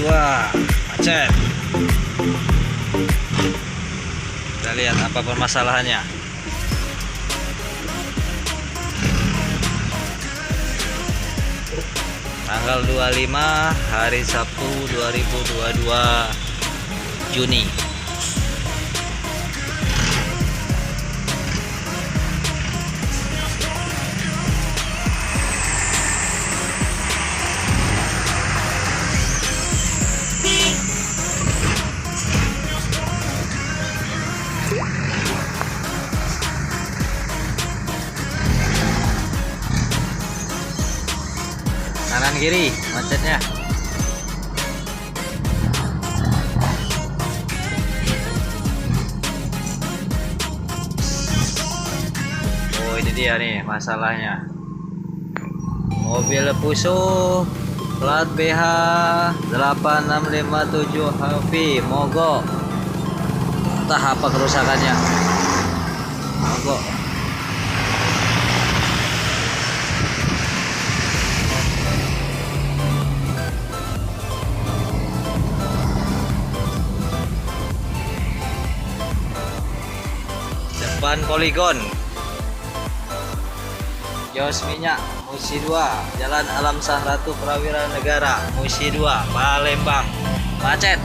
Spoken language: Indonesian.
2 macet. Kita lihat apa permasalahannya. Tanggal 25 hari Sabtu 2022 Juni. Kanan kiri macetnya. Oh, ini dia nih masalahnya. Mobil Fuso plat BH 8657 HV mogok. Entah apa kerusakannya. Mogok. Ban poligon, Kios minyak Musi 2, Jalan Alam Sah Ratu Prawira Negara Musi 2, Palembang. Macet.